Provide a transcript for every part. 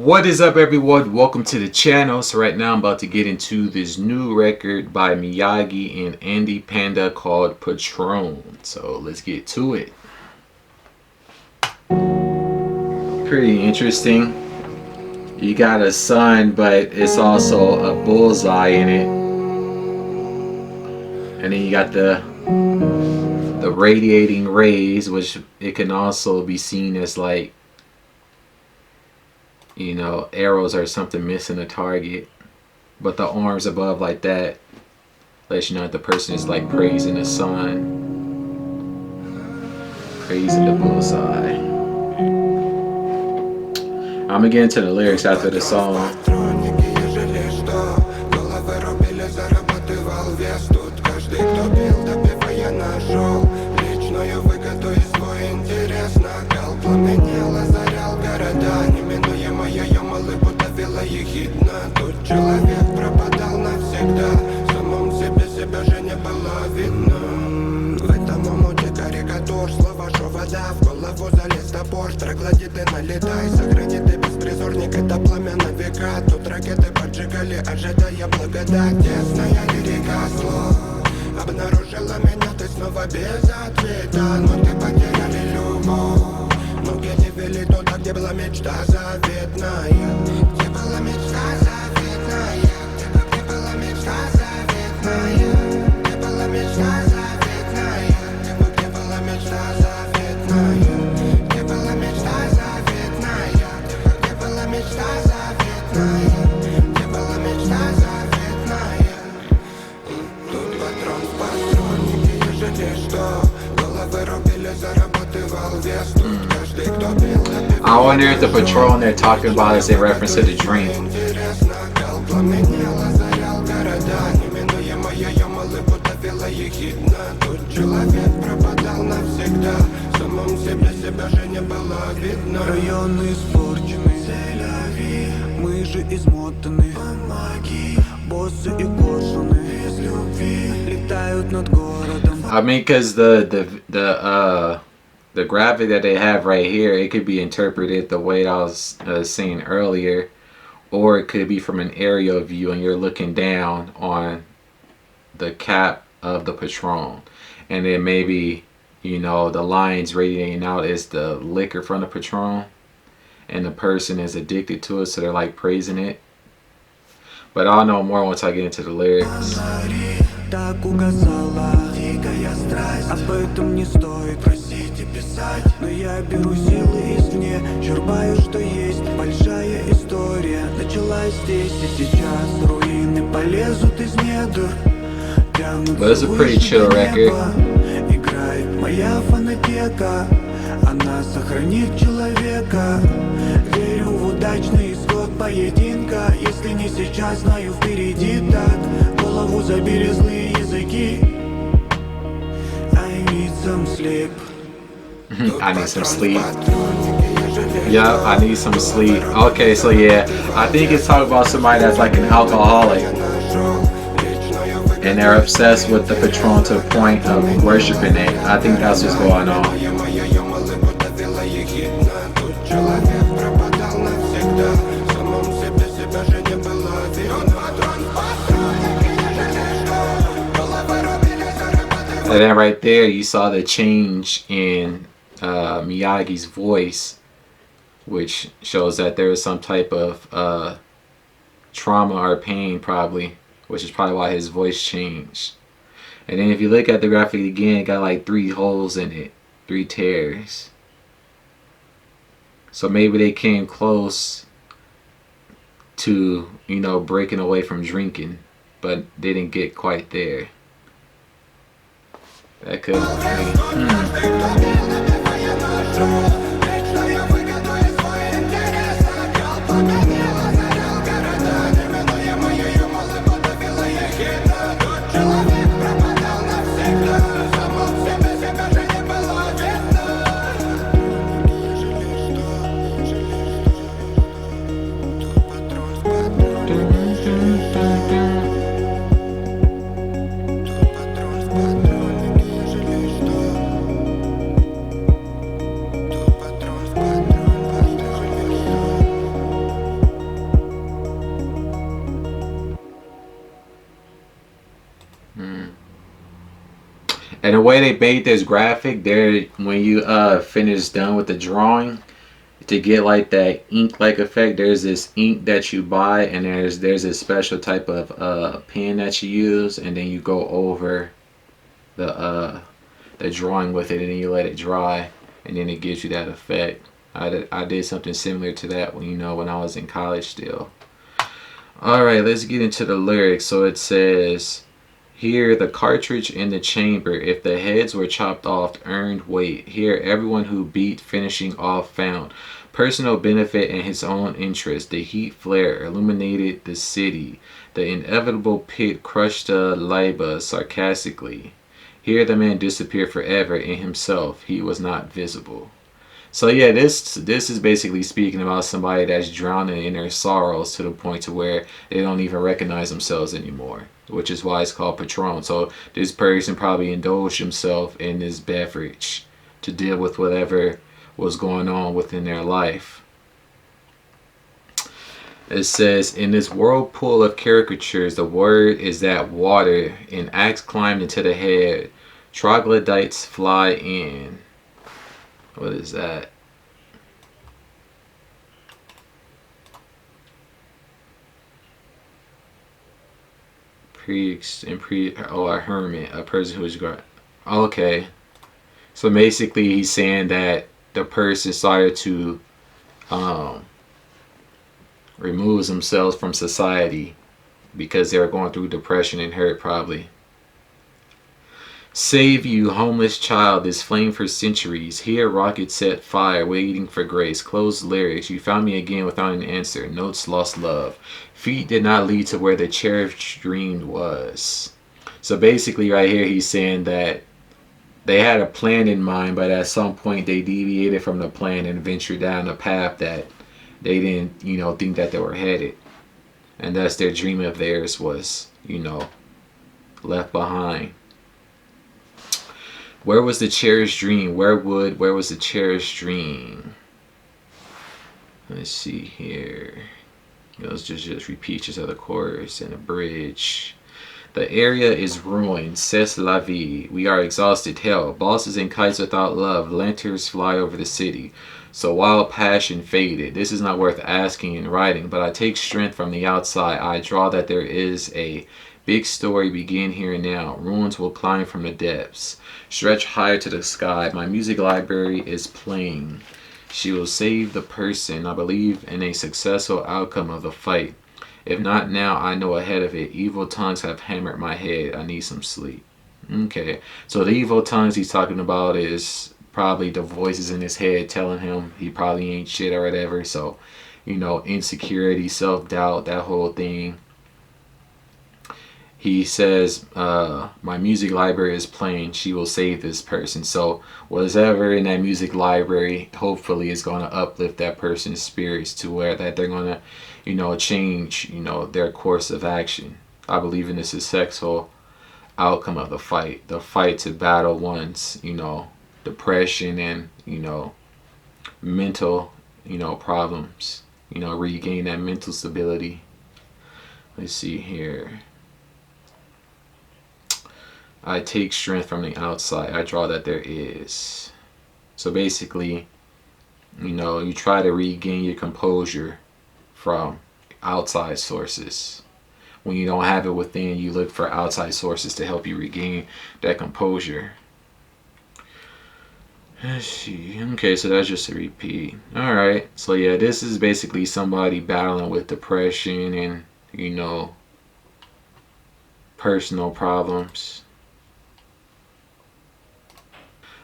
What is up, everyone? Welcome to the channel. So right now I'm about to get into this new record by Miyagi and Panda called Patron. So let's get to it. Pretty interesting. You got a sun, but it's also a bullseye in it. And then you got the radiating rays, which it can also be seen as like, you know, arrows or something missing a target. But the arms above like that lets you know that the person is like praising the sun, praising the bullseye. I'm gonna get into the lyrics after the song. Тут человек пропадал навсегда, самом себе себя же не было видно. В этом омуте карикатур, слова, что вода в голову залез топор. Троглодит и налетай, сохрани ты беспризорник, это пламя на века. Тут ракеты поджигали, ожидая благодать. Тесная река слов обнаружила меня, ты снова без ответа. Но ты потеряли любовь, ноги не вели туда, где была мечта заветная. Где была мечта заветная, где была мечта заветная, где была мечта заветная, где была мечта заветная, где была мечта заветная, где была мечта заветная, где была мечта заветная. Тут патрон в патроннике, ежели что, головы рубили, зарабатывал вес. Тут каждый, кто бил. I wonder if the Patron they're talking about is a reference to the drink. Районы испорчены, мы же измотаны. Помоги, боссы и коршуны без любви летают над городом. I mean, because the graphic that they have right here, it could be interpreted the way I was saying earlier, or it could be from an aerial view and you're looking down on the cap of the Patron, and then maybe, you know, the lines radiating out is the liquor from the Patron and the person is addicted to it, so they're like praising it. But I'll know more once I get into the lyrics. Так угасала дикая страсть, об этом не стоит просить и писать. Но я беру силы извне, черпаю, что есть. Большая история началась здесь и сейчас. Руины полезут из недр, But it's a pretty chill record. Играет моя фонотека, она сохранит человека. Верю в удачный исход поединка. Если не сейчас, знаю, впереди так. Голову забили злые языки. I need some sleep. I need some sleep. Yeah, I need some sleep. Okay, so yeah, I think it's talking about somebody that's like an alcoholic and they're obsessed with the Patron to the point of worshiping it. I think that's what's going on. And then right there, you saw the change in Miyagi's voice, which shows that there was some type of trauma or pain probably, which is probably why his voice changed. And then if you look at the graphic again, it got like 3 holes in it, 3 tears. So maybe they came close to, you know, breaking away from drinking, but they didn't get quite there. That could And the way they made this graphic, there when you finish done with the drawing, to get like that ink like effect, there's this ink that you buy, and there's a special type of pen that you use, and then you go over the drawing with it, and then you let it dry, and then it gives you that effect. I did something similar to that when I was in college still. All right, let's get into the lyrics. So it says here, the cartridge in the chamber, if the heads were chopped off, earned weight. Here, everyone who beat finishing off found personal benefit in his own interest. The heat flare illuminated the city. The inevitable pit crushed the Liba sarcastically. Here the man disappeared forever in himself. He was not visible. So yeah, this is basically speaking about somebody that's drowning in their sorrows to the point to where they don't even recognize themselves anymore, which is why it's called Patron. So this person probably indulged himself in this beverage to deal with whatever was going on within their life. It says, in this whirlpool of caricatures, the word is that water, an axe climbed into the head, troglodytes fly in. What is that? A hermit, a person who is going. Okay, so basically he's saying that the person started to remove themselves from society because they were going through depression and hurt probably. Save you, homeless child, this flame for centuries. Here rockets set fire, waiting for grace. Closed lyrics. You found me again without an answer. Notes lost love. Feet did not lead to where the cherished dream was. So basically right here he's saying that they had a plan in mind, but at some point they deviated from the plan and ventured down a path that they didn't, think that they were headed. And thus their dream of theirs was, left behind. Where was the cherished dream? Where was the cherished dream? Let's see here. Let's just repeat just the chorus and the bridge. The area is ruined, c'est la vie. We are exhausted, hell. Bosses and kites without love. Lanterns fly over the city. So wild passion faded. This is not worth asking and writing, but I take strength from the outside. I draw that there is a big story begin here and now. Ruins will climb from the depths. Stretch higher to the sky. My music library is playing. She will save the person. I believe in a successful outcome of the fight. If not now, I know ahead of it. Evil tongues have hammered my head. I need some sleep. Okay. So the evil tongues he's talking about is probably the voices in his head telling him he probably ain't shit or whatever. So, insecurity, self-doubt, that whole thing. He says, my music library is playing. She will save this person. So whatever in that music library, hopefully is going to uplift that person's spirits to where that they're going to, change, their course of action. I believe in the successful outcome of the fight to battle one's, depression and, mental, problems, regain that mental stability. Let's see here. I take strength from the outside. I draw that there is. So basically, you try to regain your composure from outside sources. When you don't have it within, you look for outside sources to help you regain that composure. Let's see. Okay, so that's just a repeat. Alright. So yeah, this is basically somebody battling with depression and, personal problems.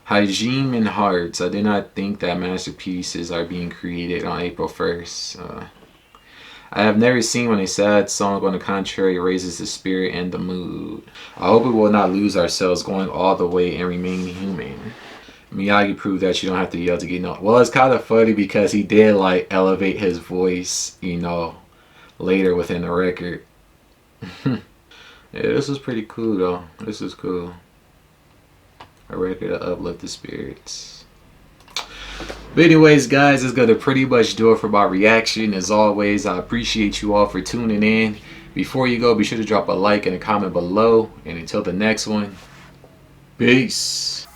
Hajime and hearts. I did not think that masterpieces are being created on April 1st. I have never seen when a sad song on the contrary raises the spirit and the mood. I hope we will not lose ourselves going all the way and remain human. Miyagi proved that you don't have to yell to get known. Well, it's kind of funny because he did elevate his voice, later within the record. Yeah, this was pretty cool though. This is cool. A record to uplift the spirits. But anyways, guys, that's going to pretty much do it for my reaction. As always, I appreciate you all for tuning in. Before you go, be sure to drop a like and a comment below. And until the next one, Peace.